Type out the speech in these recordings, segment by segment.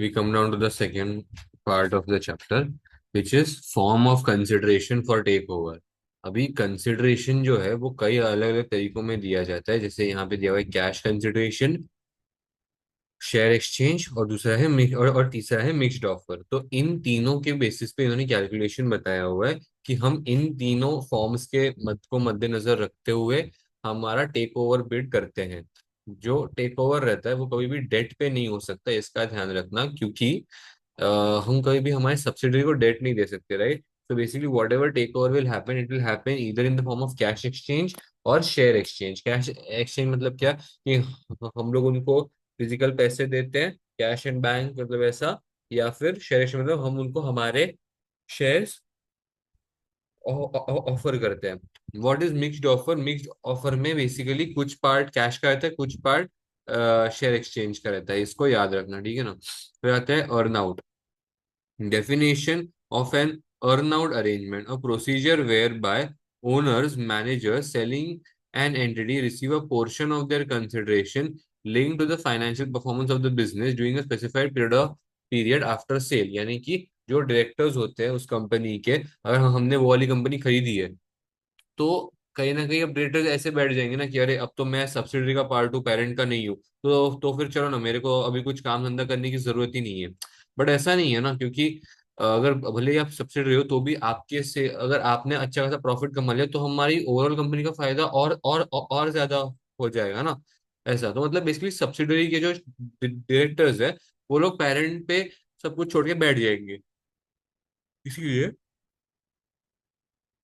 we come down to the second part of the chapter, which is form of consideration for takeover. अभी consideration जो है वो कई अलग अलग तरीकों में दिया जाता है, जैसे यहाँ पे दिया हुआ है कैश कंसिडरेशन, शेयर एक्सचेंज, और दूसरा है और तीसरा है मिक्स्ड ऑफर। तो इन तीनों के बेसिस पे इन्होंने कैलकुलेशन बताया हुआ है कि हम इन तीनों फॉर्म्स के मत को मद्देनजर रखते हुए हमारा टेक ओवर बिड करते हैं। जो टेक ओवर रहता है वो कभी भी डेट पे नहीं हो सकता, इसका ध्यान रखना, क्योंकि अ, हम कभी भी हमारे सब्सिडरी को डेट नहीं दे सकते, right. So basically whatever takeover will happen, it will happen either in the form of cash exchange और शेयर एक्सचेंज। कैश एक्सचेंज मतलब क्या, कि हम लोग उनको फिजिकल पैसे देते हैं, कैश एंड बैंक मतलब ऐसा, या फिर शेयर एक्सचेंज मतलब हम उनको हमारे शेयर्स ऑफर करते हैं। What is mixed offer? Mixed offer में बेसिकली कुछ पार्ट कैश का रहता है, कुछ पार्ट शेयर एक्सचेंज का रहता है, इसको याद रखना, ठीक है ना। फिर आता है earn out. Definition of an earnout arrangement: a procedure whereby owners, managers selling an entity receive a portion of their consideration linked to the financial performance of the business during a specified period after sale। यानी कि जो directors होते हैं उस company के, अगर हमने वो वाली कंपनी खरीदी है, तो कहीं ना कहीं अब डायरेक्टर्स ऐसे बैठ जाएंगे ना कि अरे अब तो मैं सब्सिडरी का पार्ट हूँ, पेरेंट का नहीं हूँ, तो फिर चलो ना, मेरे को अभी कुछ काम धंधा करने की जरूरत ही नहीं है। बट ऐसा नहीं है ना, क्योंकि अगर भले ही आप सब्सिडरी हो तो भी आपके से अगर आपने अच्छा खासा प्रॉफिट कमा लिया तो हमारी ओवरऑल कंपनी का फायदा और ज्यादा हो जाएगा ना। ऐसा तो मतलब बेसिकली सब्सिडरी के जो डायरेक्टर्स है वो लोग पेरेंट पे सब कुछ छोड़ के बैठ जाएंगे। इसीलिए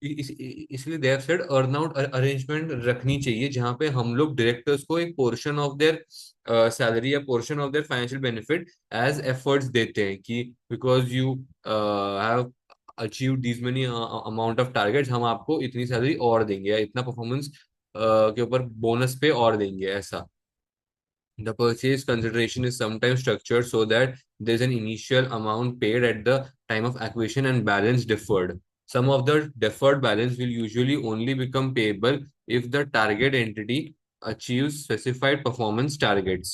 इसलिए देव सेड अर्न आउट अरेंजमेंट रखनी चाहिए, जहां पे हम लोग डायरेक्टर्स को एक पोर्शन ऑफ देयर सैलरी या portion of their financial benefit as efforts देते हैं, कि because you have achieve this many amount of targets, हम आपको इतनी सैलरी और देंगे या इतना परफॉर्मेंस के ऊपर बोनस पे और देंगे, ऐसा। The purchase consideration is sometimes structured so that there's an initial amount paid at the time of acquisition and balance deferred. Some of the deferred balance will usually only become payable if the target entity achieves specified performance targets.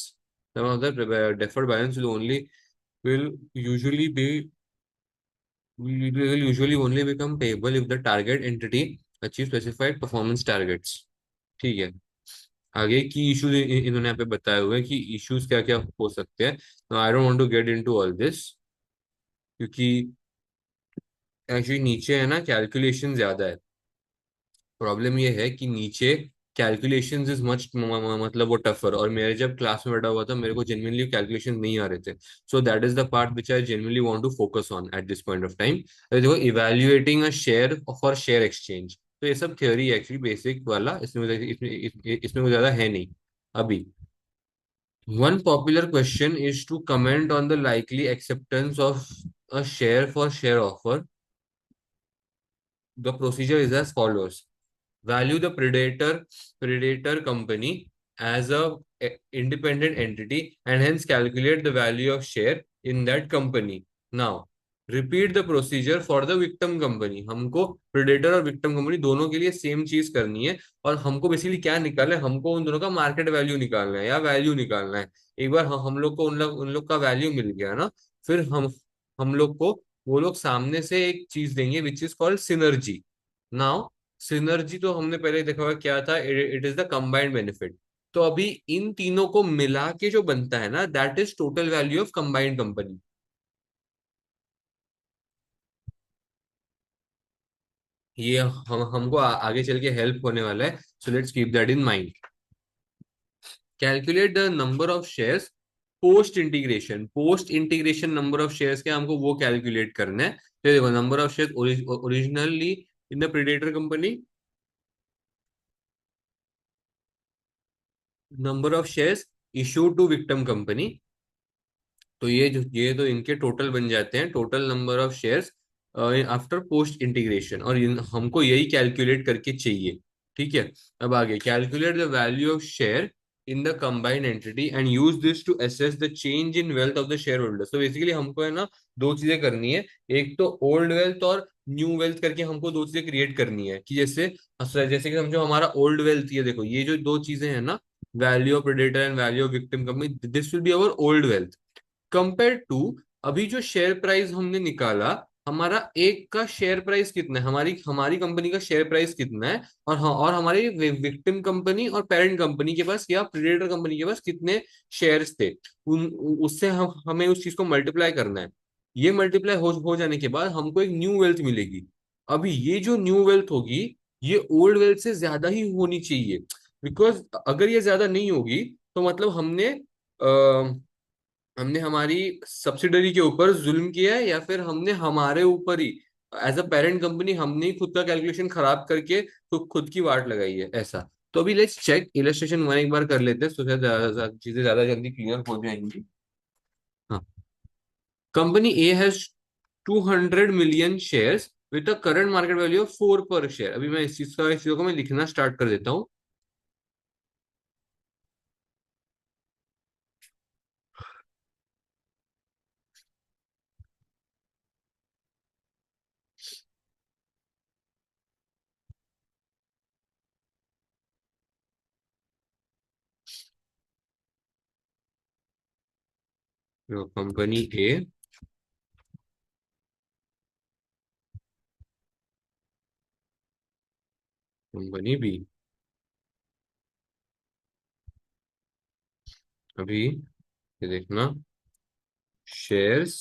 Some of the deferred balance will usually be will usually only become payable if the target entity achieves specified performance targets. ठीक है। आगे की issues इन्होंने यहाँ पे बताए हुए हैं कि इश्यूज क्या क्या हो सकते हैं। I don't want to get into all this, क्योंकि एक्चुअली नीचे है ना कैलकुलेशन ज्यादा है। प्रॉब्लम ये है कि नीचे कैलकुलेशंस इज मच मतलब वो टफर, और मेरे जब क्लास में बैठा हुआ था मेरे को जेन्युइनली कैलकुलेशन नहीं आ रहे थे। So that is the part which I genuinely want to focus on at this point of time. देखो, evaluating a share for share exchange, तो ये सब थ्योरी है एक्चुअली, बेसिक वाला, इसमें कुछ ज्यादा है नहीं अभी। One popular question is to comment on the likely acceptance of a share for share offer. The procedure is as follows: value the predator company as a independent entity and hence calculate the value of share in that company. Now repeat the procedure for the victim company। हमको predator और victim company दोनों के लिए same चीज करनी है, और हमको बेसिकली क्या निकालना है, हमको उन दोनों का मार्केट वैल्यू निकालना है या वैल्यू निकालना है। एक बार हम लोग को उन लोग का वैल्यू मिल गया ना, फिर हम लोग को वो लोग सामने से एक चीज देंगे which is called synergy. Now synergy तो हमने पहले देखा हुआ क्या था, it is the combined benefit. तो अभी इन तीनों को मिला के जो बनता है ना, that is total value of combined company. ये हमको आगे चल के हेल्प होने वाला है, so let's keep that in mind. Calculate the number of shares post integration number of shares के हमको वो कैलकुलेट करना है। तो देखो, number of shares originally in the predator company, number of shares issued to victim company. तो ये तो इनके टोटल बन जाते हैं, total number of shares after post integration, और हमको यही कैलकुलेट करके चाहिए। ठीक है। अब आगे, calculate the value of share in the combined entity and use this to assess the change in wealth of the share holder. तो बेसिकली हमको है ना दो चीजें करनी है, एक तो ओल्ड वेल्थ और न्यू वेल्थ करके हमको दो चीजें क्रिएट करनी है, कि जैसे कि समझो हमारा ओल्ड वेल्थ, ये देखो ये जो दो चीजें हैं ना, value of predator and value of victim company, this will be our old wealth. Compare to अभी जो शेयर प्राइस हमने निकाला, हमारा एक का शेयर प्राइस कितना है, हमारी हमारी कंपनी का शेयर प्राइस कितना है, और हाँ, और हमारी विक्टिम कंपनी और पेरेंट कंपनी के पास या प्रेडेटर कंपनी के पास कितने शेयर्स थे, उससे हमें उस चीज को मल्टीप्लाई करना है। ये मल्टीप्लाई हो जाने के बाद हमको एक न्यू वेल्थ मिलेगी। अभी ये जो न्यू वेल्थ होगी, ये ओल्ड वेल्थ से ज्यादा ही होनी चाहिए। बिकॉज अगर ये ज्यादा नहीं होगी तो मतलब हमने हमारी सब्सिडरी के ऊपर जुल्म किया है, या फिर हमने हमारे ऊपर ही एज अ पेरेंट कंपनी हमने ही खुद का कैलकुलेशन खराब करके तो खुद की वाट लगाई है, ऐसा। तो अभी लेट्स चेक इलस्ट्रेशन वन एक बार कर लेते हैं, तो शायद चीजें ज्यादा जल्दी क्लियर हो जाएंगी। हाँ, company A has 200 million shares with a current market value of 4 पर शेयर। अभी मैं इस चीज को मैं लिखना स्टार्ट कर देता हूँ। Company A, company B. अभी ये देखना, शेयर्स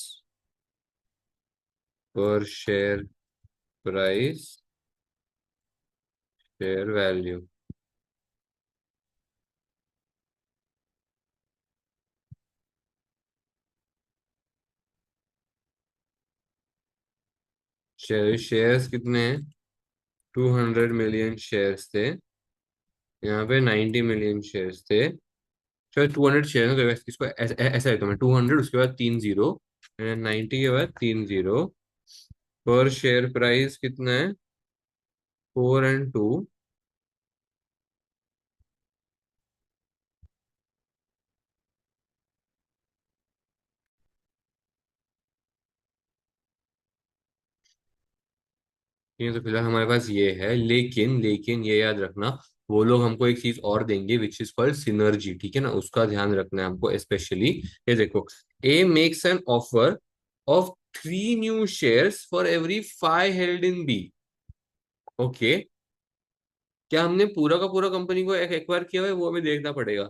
पर share price, share value. Shares कितने हैं? 200 million शेयर्स थे, यहाँ पे 90 million शेयर्स थे। चलो 200 शेयर है, तो इसको ऐसा रहता मैं 200 उसके बाद 3 जीरो, 90 के बाद 3 जीरो। पर शेयर प्राइस कितना है? 4 और 2। ये तो फिलहाल हमारे पास ये है, लेकिन लेकिन ये याद रखना, वो लोग हमको एक चीज और देंगे विच इज कॉल्ड सिनर्जी, ठीक है ना, उसका ध्यान रखना है हमको स्पेशली। ये देखो, A makes an offer of 3 new shares for every 5 held in B. Okay, क्या हमने पूरा का पूरा कंपनी को एक बार किया हुआ है, वो हमें देखना पड़ेगा।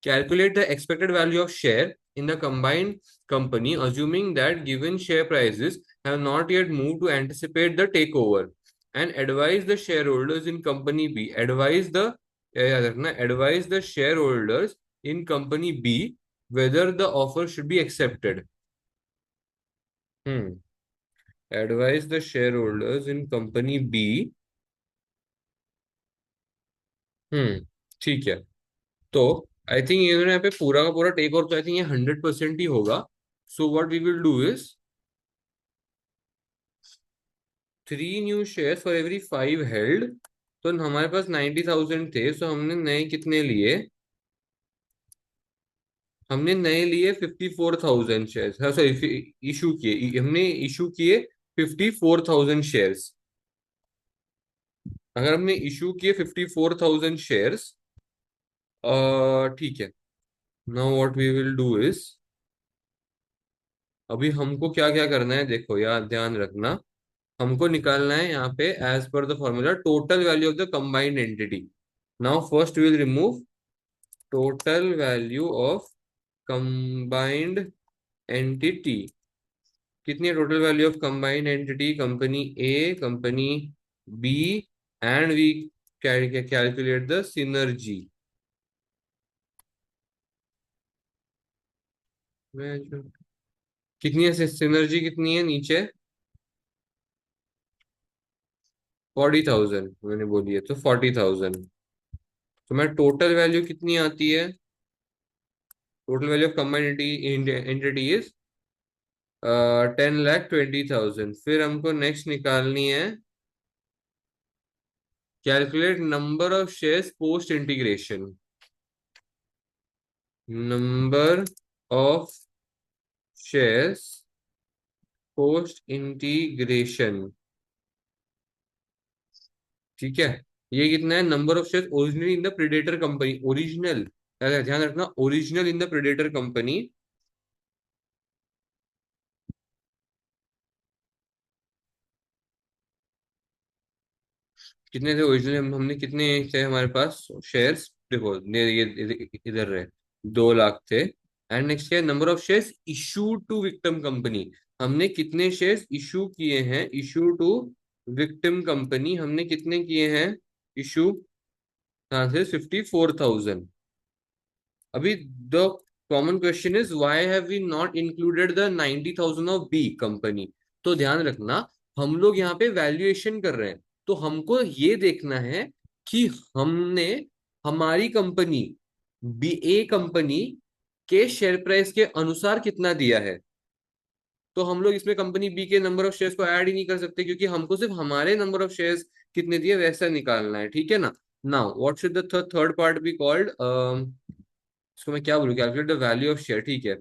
Calculate the expected value of share in the combined company, assuming that given share prices have not yet moved to anticipate the takeover, and advise the shareholders in company B. Advise the shareholders in company B whether the offer should be accepted. Hmm. Advise the shareholders in company B. हम्म, ठीक है। तो I think इन्होंने यहाँ पे पूरा का पूरा take over, तो आई थिंक ये 100% ही होगा। So what we will do is 3 new shares for every 5 held. तो हमारे पास 90,000 थे, सो हमने नए कितने लिए? हमने नए लिए 54,000 शेयर्स, हाँ सॉरी, इशू किए, हमने इशू किए 54,000 शेयर्स। अगर हमने इशू किए 54,000 शेयर्स, ठीक है। Now what we will do is, अभी हमको क्या क्या करना है देखो यार, ध्यान रखना। हमको निकालना है यहाँ पे as per the formula total value of the combined entity. Now first will remove total value of combined entity. कितनी है total value of combined entity? Company A, company B, and we calculate the synergy. कितनी है synergy? कितनी है नीचे? 40,000 मैंने बोली है, तो 40,000। तो मैं टोटल वैल्यू कितनी आती है? Total value of combined entity is 10,20,000। फिर हमको नेक्स्ट निकालनी है calculate number of shares post integration. Number of shares post integration, ठीक है। ये कितना है? Number of shares originally in the predator company, original ध्यान रखना, original in the predator company कितने थे ओरिजिनल, हमने कितने थे हमारे पास शेयर्स, देखो ये इधर रहे, 2 लाख थे। एंड नेक्स्ट है number of shares issue to victim company, हमने कितने शेयर्स इशू किए हैं, इशू टू विक्टिम कंपनी हमने कितने किए हैं इशू, हाँ थे 54,000। अभी the common question is why have we not included the 90,000 of B company. तो ध्यान रखना, हम लोग यहाँ पे वैल्यूएशन कर रहे हैं, तो हमको ये देखना है कि हमने हमारी कंपनी बी, ए कंपनी के शेयर प्राइस के अनुसार कितना दिया है। तो हम लोग इसमें कंपनी बी के नंबर ऑफ शेयर्स को ऐड ही नहीं कर सकते, क्योंकि हमको सिर्फ हमारे नंबर ऑफ शेयर्स कितने दिए वैसा निकालना है, ठीक है ना। Now what should the third part be called, इसको मैं क्या बोलूँ, calculate the value of share, ठीक है।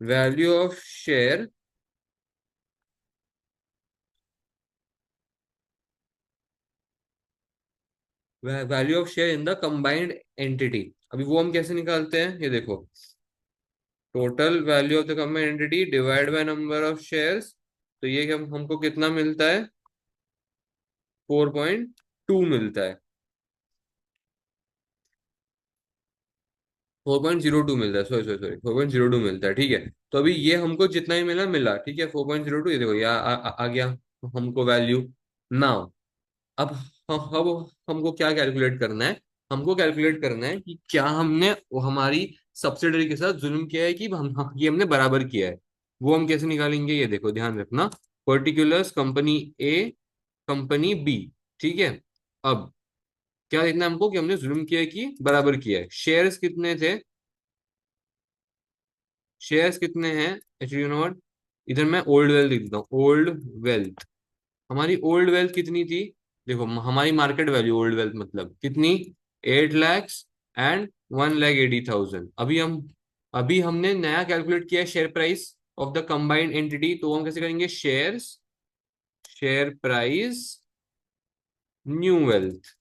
Value of share, value of share in the combined entity, अभी वो हम कैसे निकालते हैं, ये देखो, total value of the combined entity divide by number of shares, तो ये हमको कितना मिलता है, 4.2 मिलता है, 4.02 मिलता है, सॉरी सॉरी सॉरी, 4.02 मिलता है, ठीक है। तो अभी ये हमको जितना ही मिला मिला, ठीक है, 4.02, ये देखो ये आ गया हमको वैल्यू। नाउ अब अब हमको क्या कैलकुलेट करना है, हमको कैलकुलेट करना है कि क्या हमने वो हमारी सब्सिडरी के साथ जुल्म किया है कि ये हमने बराबर किया है। वो हम कैसे निकालेंगे, ये देखो ध्यान रखना, particulars company A, company B, ठीक है। अब क्या देखना है हमको कि हमने जुल्म किया है कि बराबर किया है। शेयर्स कितने थे, शेयर्स कितने हैं, एक्चुअली यू नो व्हाट, इधर मैं ओल्ड वेल्थ लिख देता हूँ, ओल्ड वेल्थ, हमारी ओल्ड वेल्थ कितनी थी, देखो हमारी मार्केट वैल्यू ओल्ड वेल्थ मतलब कितनी, 8 लैक्स एंड 1,80,000। अभी हमने नया कैलकुलेट किया है share price of the combined entity, तो हम कैसे करेंगे, shares, share price, new wealth.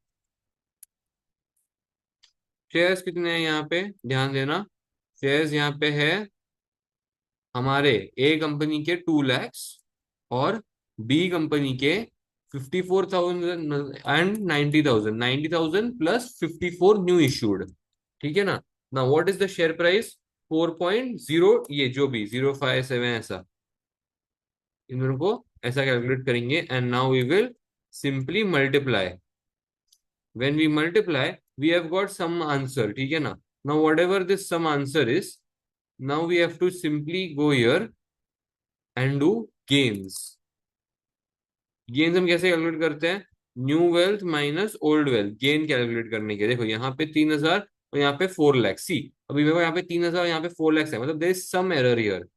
Shares कितने हैं यहाँ पे, ध्यान देना, शेयर्स यहाँ पे है हमारे ए कंपनी के 2 लैक्स और बी कंपनी के 54,000 एंड 90,000, 90,000 प्लस 54 न्यू इश्यूड, ठीक है ना। ना what is the share price, 4.0, ये जो भी 057 ऐसा, इन दोनों को ऐसा कैलकुलेट करेंगे and now we will simply multiply, when we multiply we have got some answer, ठीक है ना। Now whatever this sum answer is, now we have to simply go here and do gains. Gains हम कैसे calculate करते हैं, new wealth minus old wealth, gain calculate करने के, देखो यहाँ पे 3,000 और यहाँ पे 4 लैक्स, सी अभी देखो यहाँ पे 3,000 यहाँ पे 4 लैक्स है, मतलब there is some error here,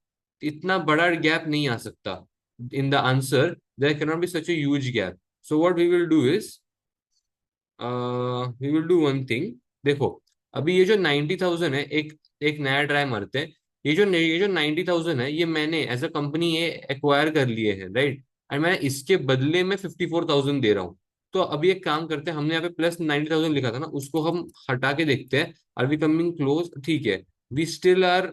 इतना बड़ा गैप नहीं आ सकता in the answer, there can not be such a huge gap. So what we will do is, we will do one thing, देखो अभी ये जो 90,000 है, एक एक नया ट्राई मारते हैं, ये जो 90,000 है ये मैंने एज अ कंपनी ये एक्वायर कर लिए हैं, राइट, एंड मैं इसके बदले में 54,000 दे रहा हूँ। तो अभी एक काम करते हैं, हमने यहाँ पे प्लस 90,000 लिखा था ना, उसको हम हटा के देखते हैं, आर वी कमिंग क्लोज, ठीक है, वी स्टिल आर,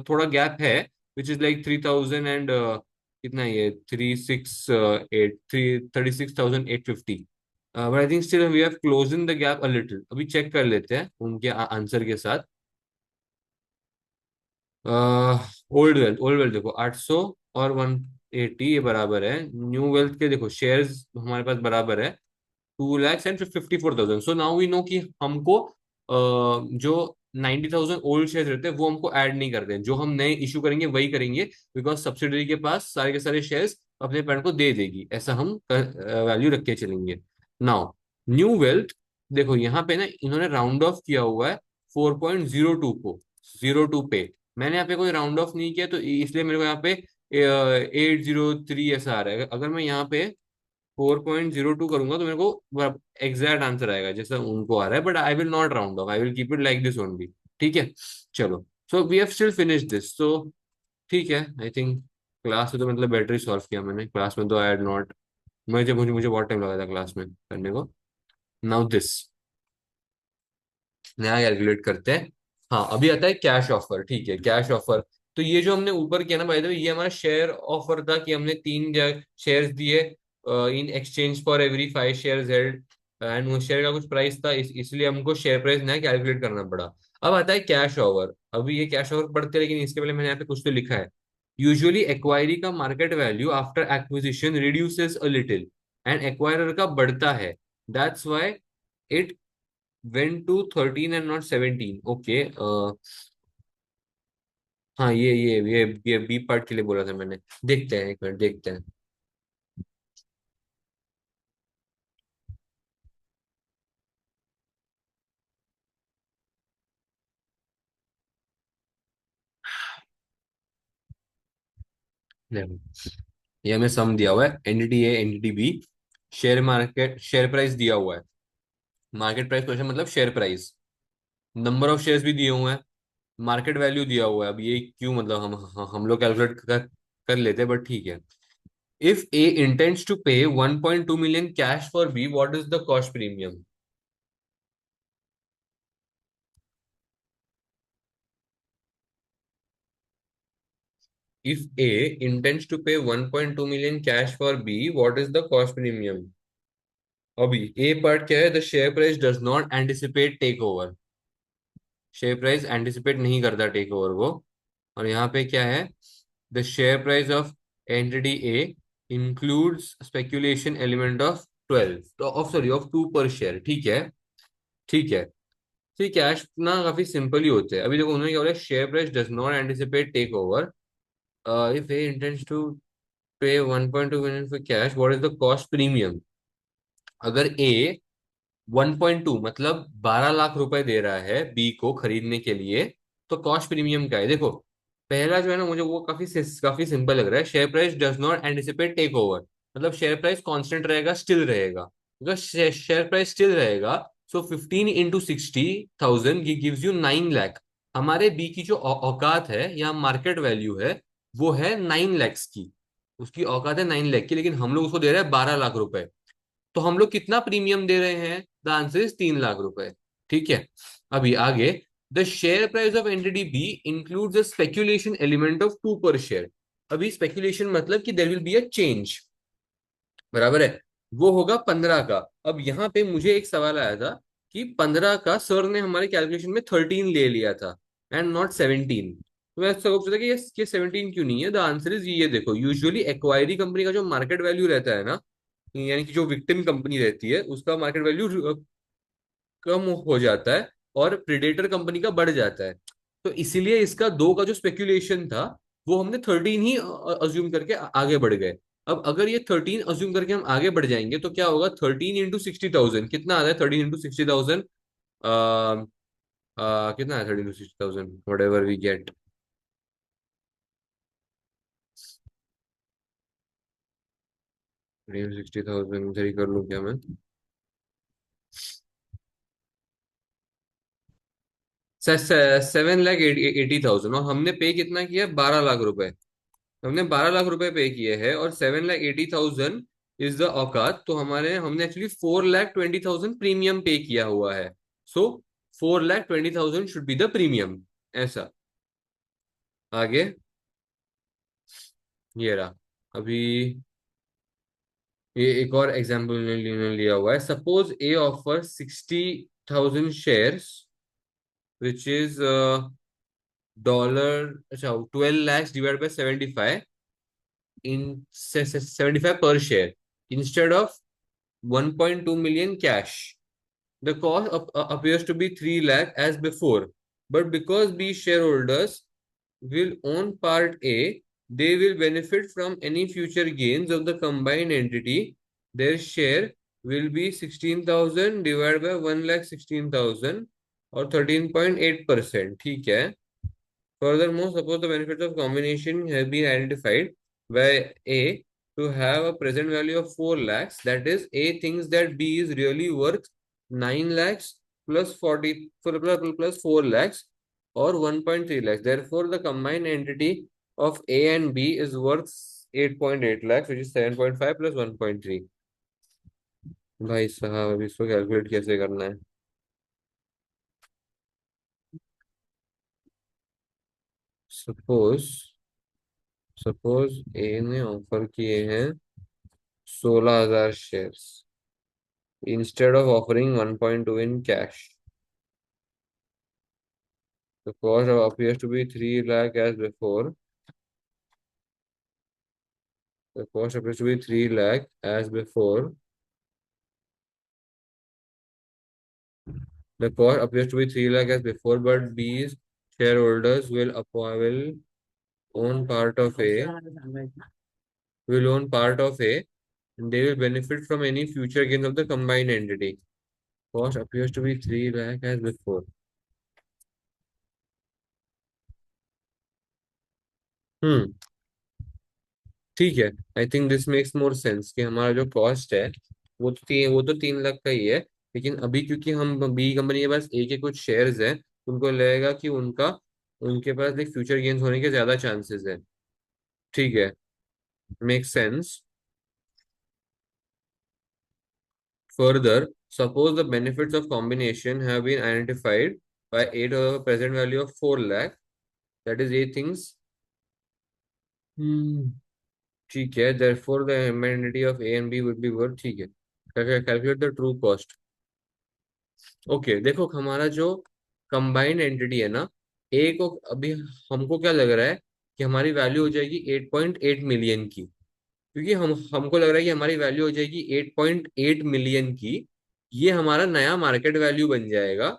थोड़ा गैप है, विच इज लाइक 3,000 एंड कितना है ये, 36,850, but I think still we have close in the gap a little, अभी चेक कर लेते हैं उनके आंसर के साथ। ओल्ड वेल्थ देखो 800 और 180 ये बराबर है, न्यू वेल्थ के देखो शेयर्स हमारे पास बराबर है 2 lakhs and 54,000। So now we know कि हमको जो 90,000 ओल्ड शेयर्स रहते हैं वो हमको ऐड नहीं करते हैं, जो हम नए इशू करेंगे वही करेंगे, बिकॉज सब्सिडरी के पास सारे के सारे शेयर्स अपने पेरेंट को दे देगी, ऐसा हम वैल्यू रख के चलेंगे। नाउ न्यू वेल्थ, देखो यहाँ पे ना इन्होंने राउंड ऑफ किया हुआ है 4.02 को, 02 पे, मैंने यहाँ पे कोई राउंड ऑफ नहीं किया, तो इसलिए मेरे को यहाँ पे 803 ऐसा आ रहा है। अगर मैं यहाँ पे 4.02 करूंगा तो मेरे को एग्जैक्ट आंसर आएगा जैसा उनको आ रहा है, but I will not round off, I will keep it like this only, ठीक है। चलो, so we have still finish this, तो ठीक है, आई थिंक क्लास में तो मतलब बेटर ही सॉल्व किया मैंने, क्लास में तो आई हैड नॉट, मुझे बहुत टाइम लगा था क्लास में करने को। नाउ दिस, नया कैलकुलेट करते हैं, हाँ अभी आता है कैश ऑफर, ठीक है, कैश ऑफर। तो ये जो हमने ऊपर किया ना भाई, ये हमारा शेयर ऑफर था कि हमने तीन शेयर्स दिए in exchange for every 5 shares held, and उस शेयर का कुछ प्राइस था, इसलिए हमको शेयर प्राइस नया कैलकुलेट करना पड़ा। अब आता है कैश ओवर। अभी ये कैश ओवर पढ़ते हैं, लेकिन इसके पहले मैंने यहाँ पे कुछ तो लिखा है। यूजुअली एक्वायरी का market value after acquisition reduces a little, and acquirer का बढ़ता है, that's why it went to 13 and not 17। Okay, हाँ ये बी पार्ट के लिए बोला था मैंने। देखते हैं, एक मिनट देखते हैं। देखो, ये हमें सम दिया हुआ है, entity A entity B, share market share price दिया हुआ है। मार्केट प्राइस क्वेश्चन मतलब share price, number of shares भी दिए हुए हैं, मार्केट वैल्यू दिया हुआ है। अब ये क्यों, मतलब हम लोग कैलकुलेट कर लेते हैं, बट ठीक है। If A intends to pay 1.2 million cash for B, what is the cost premium? If A intends to pay 1.2 million cash for B, what is the cost premium? अभी ए पार्ट क्या है? The share price does not anticipate take over. Share price anticipate नहीं करता take over को। और यहाँ पे क्या है? The share price of entity A includes speculation element of 12 of sorry of 2 per share, ठीक है। ठीक है, तो कैश ना काफी सिंपल ही होते हैं। अभी देखो उन्होंने क्या बोला, share price does not anticipate take over, if A intends to pay 1.2 million for cash, what is the cost premium? अगर ए 1.2 मतलब 12 लाख रुपए दे रहा है बी को खरीदने के लिए, तो कॉस्ट प्रीमियम क्या है? देखो, पहला जो है ना, मुझे वो काफी सिंपल लग रहा है। Share price does not anticipate take over, मतलब शेयर प्राइस कांस्टेंट रहेगा, स्टिल रहेगा। अगर शेयर प्राइस स्टिल रहेगा, सो 15 × 60,000 गिव्स यू 9 लाख। हमारे बी की जो औकात है या मार्केट वैल्यू है, वो है 9 लैक्स की। उसकी औकात है 9 लाख की, लेकिन हम लोग उसको दे रहे हैं 12 लाख रुपए। तो हम लोग कितना प्रीमियम दे रहे हैं? द आंसर इज 3 लाख रुपए। ठीक है, अभी आगे। The share price of entity B includes a speculation element of 2 per share. अभी स्पेक्यूलेशन मतलब कि there will be a change, बराबर है, वो होगा 15 का। अब यहाँ पे मुझे एक सवाल आया था कि 15 का सर ने हमारे कैलकुलेशन में 13 ले लिया था एंड नॉट 17। तो मैं सोच रहा था कि ये 17 क्यों नहीं है? द आंसर इज ये देखो, यूजुअली एक्वायरी कंपनी का जो मार्केट वैल्यू रहता है ना, यानी कि जो विक्टिम कंपनी रहती है उसका मार्केट वैल्यू कम हो जाता है और प्रेडेटर कंपनी का बढ़ जाता है। तो इसीलिए इसका 2 का जो स्पेक्यूलेशन था, वो हमने 13 ही अज्यूम करके आगे बढ़ गए। अब अगर ये 13 अज्यूम करके हम आगे बढ़ जाएंगे, तो क्या होगा? 13 × 60,000 कितना आता है? 13 × 60,000 कितना है? 13 × 60,000 वट एवर वी गेट। 13 × 60,000 इधर ही कर लूँ क्या मैं? 7 लाख 80,000, और हमने पे कितना किया? 12 लाख रुपए। हमने 12 लाख रुपए पे किए हैं, और 7 लाख 80,000 इज द औकात। तो हमारे हमने एक्चुअली 4 लाख 20,000 प्रीमियम पे किया हुआ है। सो 4 lakh 20,000 should be the premium, ऐसा। आगे, ये रहा। अभी ये एक और एग्जाम्पल लिया हुआ है। Suppose A offer 60,000 shares, which is dollar, अच्छा 12 lakhs डिवाइड बाय 75 इन 75 पर share, instead of 1.2 million cash. The cost appears to be 3 lakh as before, but because B shareholders will own part A, they will benefit from any future gains of the combined entity. Their share will be 16,000 divided by 1 lakh 16,000 और 13.8%, ठीक है। Furthermore, suppose the benefits of combination have been identified by A to have a present value of 4 lakhs. That is, A thinks that B is really worth 9 lakhs plus 40 plus 4 lakhs or 1.3 lakhs. Therefore, the combined entity of A and B is worth 8.8 lakhs, which is 7.5 plus 1.3. भाई साहब, अब इसको calculate कैसे करना है? Suppose suppose ए ने offer किए हैं 16,000 shares instead of offering 1.2 in cash. The cost appears to be 3 lakh as before. The cost appears to be 3 lakh as before. The cost appears to be 3 lakh as before, but B's shareholders will own part of A, will own part of A, and they will benefit from any future gains of the combined entity. Cost appears to be 3 lakh as before. Hmm. ठीक है. आई think this makes more sense कि हमारा जो cost है वो तो 3 लाख का ही है. लेकिन अभी क्योंकि हम बी कंपनी के पास ए के कुछ शेयर्स हैं, उनको लगेगा कि उनके पास एक फ्यूचर गेन्स होने के ज्यादा चांसेस है. ठीक है. Make sense. Further, suppose the benefits of combination have been identified by 8 present value of 4 lakh. That is 8 things. ठीक है. Therefore the amenity of A and B would be worth. ठीक है. Calculate the true cost. Okay. देखो हमारा जो combined entity है ना, ए को अभी हमको क्या लग रहा है कि हमारी वैल्यू हो जाएगी 8.8 मिलियन की. क्योंकि हमको लग रहा है कि हमारी वैल्यू हो जाएगी 8.8 मिलियन की. ये हमारा नया मार्केट वैल्यू बन जाएगा.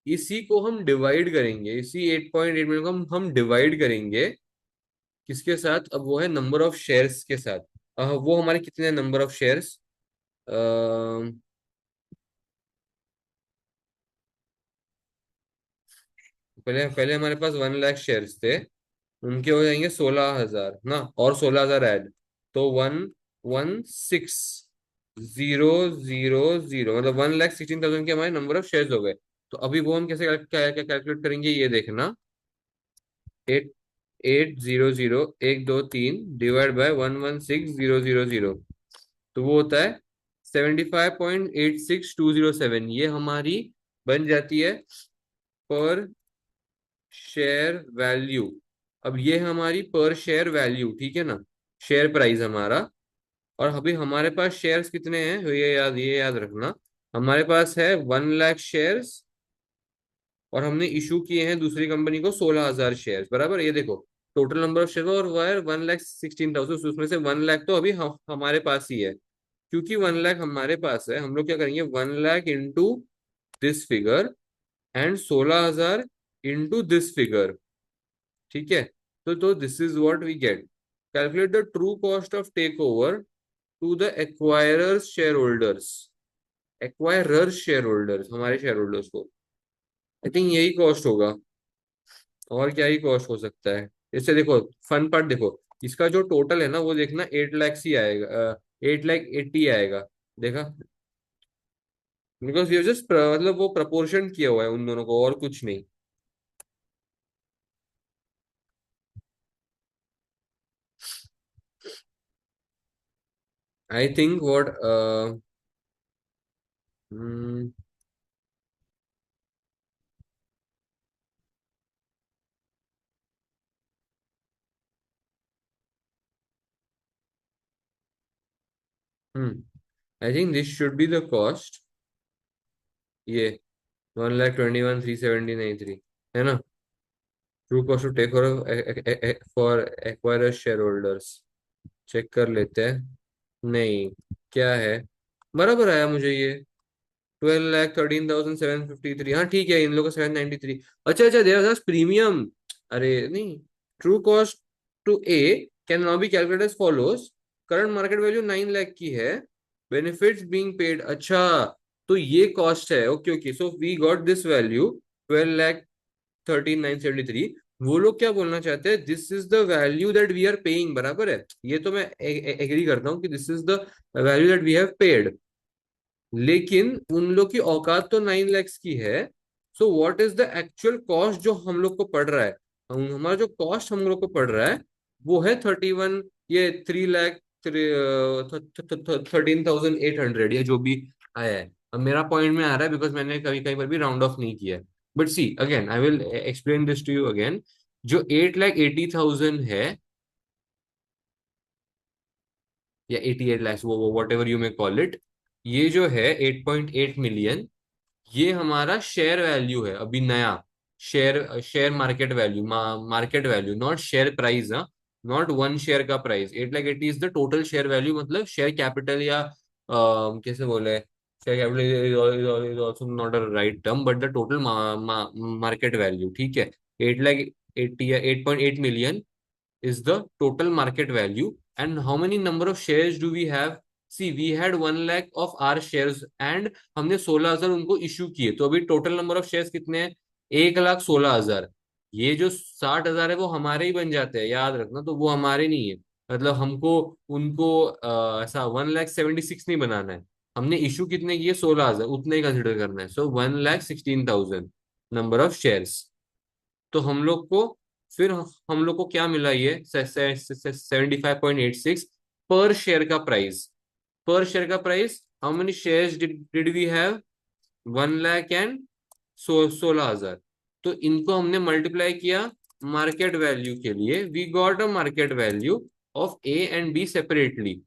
इसी को हम डिवाइड करेंगे, इसी 8.8 मिलियन को हम डिवाइड करेंगे किसके साथ. अब वो है नंबर ऑफ शेयर्स के साथ. वो हमारे कितने नंबर ऑफ शेयर्स. पहले पहले हमारे पास 1 लाख शेयर्स थे. उनके हो जाएंगे 16,000 ना, और 16,000 ऐड. तो 116,000 मतलब 1,16,000 के हमारे नंबर ऑफ शेयर्स हो गए. तो अभी वो हम कैसे क्या क्या कैलकुलेट करेंगे ये देखना. 8800 123 डिवाइड बाय 116,000. तो वो होता है 75.86207. ये हमारी बन जाती है पर शेयर वैल्यू. अब ये हमारी पर शेयर वैल्यू, ठीक है ना, शेयर प्राइस हमारा. और अभी हमारे पास शेयर्स कितने हैं ये याद रखना. हमारे पास है 1 लाख शेयर्स. और हमने इशू किए हैं दूसरी कंपनी को 16,000 शेयर्स. बराबर. ये देखो टोटल नंबर ऑफ शेयर और वायर 1,16,000. उसमें से 1 लाख तो अभी हमारे पास ही है. क्योंकि 1 लाख हमारे पास है, हम लोग क्या करेंगे 1 lakh into this figure and 16,000 into this figure. ठीक है. तो this is what we get. Calculate the true cost of take over to the acquirer's share holders. Acquirer's share holders, हमारे शेयर होल्डर्स को. आई थिंक यही cost होगा. और क्या ही cost हो सकता है. इससे देखो फन पार्ट देखो. इसका जो टोटल है ना वो देखना 8 लाख ही आएगा. 8,80,000 आएगा. देखा. बिकॉज ये जस्ट मतलब वो प्रपोर्शन किया हुआ है उन दोनों को, और कुछ नहीं. I think what I think this should be the cost. ये 1,21,370,93 है ना. True cost to take for acquirer share holders. Check कर लेते हैं. नहीं. क्या है. बराबर आया मुझे ये 12,13,753. हाँ ठीक है. इन लोगों का 793. अच्छा अच्छा देयर प्रीमियम. अरे नहीं. True cost to A can now be calculated as follows. Current market value 9 lakh की है. Benefits being paid. अच्छा. तो ये कॉस्ट है. Okay okay. So we got this value 12,13,973. वो लोग क्या बोलना चाहते हैं. This is the value that we are paying. बराबर है. ये तो मैं एग्री करता हूँ कि this is the value that we have paid. लेकिन उन लोग की औकात तो 9 लैक्स की है. So what is the actual cost जो हम लोग को पड़ रहा है. हमारा जो कॉस्ट हम लोग को पड़ रहा है वो है 31, ये 3 लाख 13,800 या जो भी आया है. अब मेरा पॉइंट में आ रहा है बिकॉज मैंने कभी कहीं पर भी राउंड ऑफ नहीं किया है. But see again I will explain this to you again. जो 8,80,000 है, या 88 lakhs, वो whatever you may call it, ये जो है 8.8 मिलियन, ये हमारा शेयर वैल्यू है अभी नया। Share share market value, market value, not share price, हाँ। नॉट वन शेयर का price. 8,80,000 is the total share value, मतलब शेयर कैपिटल, या कैसे बोले, share capital is also not a right term, but the total market value, ठीक है। 8,80,000 या 8.8 million is the total market value. And how many number of shares do we have? See, we had 1 lakh of our shares and हमने 16,000 उनको issue किए, तो अभी total number of shares कितने हैं? 1,16,000। ये जो 60,000 है वो हमारे ही बन जाते हैं, याद रखना, तो वो हमारे नहीं है। मतलब हमको उनको ऐसा 1,76,000 नहीं बनाना है। हमने इशू कितने किए? 16,000, उतने ही कंसिडर करना है। सो 1,16,000 नंबर ऑफ शेयर्स। तो हम लोग को, फिर हम लोग को क्या मिला? ये 75.86 पर शेयर का प्राइस। पर शेयर का price, how many shares did we have? 1,16,000। तो इनको हमने मल्टीप्लाई किया मार्केट वैल्यू के लिए, we got a market value of A and B separately.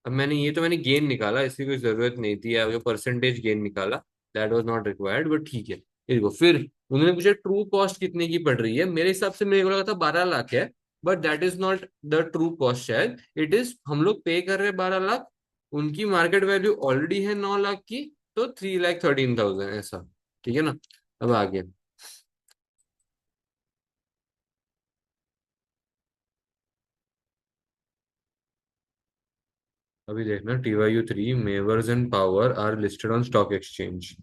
अब मैंने ये तो मैंने गेन निकाला, इसकी कोई जरूरत नहीं थी, या जो परसेंटेज गेन निकाला, that was not required, but ठीक है। ये देखो, फिर उन्होंने पूछा ट्रू कॉस्ट कितने की पड़ रही है। मेरे हिसाब से मेरे को लगा था 12 लाख है, but that is not the true cost शायद। इट इज, हम लोग पे कर रहे हैं 12 लाख, उनकी मार्केट वैल्यू ऑलरेडी है 9 लाख की, तो 3,13,000 ऐसा। ठीक है ना? अब आगे। अभी देखना, TYU3 Mavers and power are listed on stock exchange.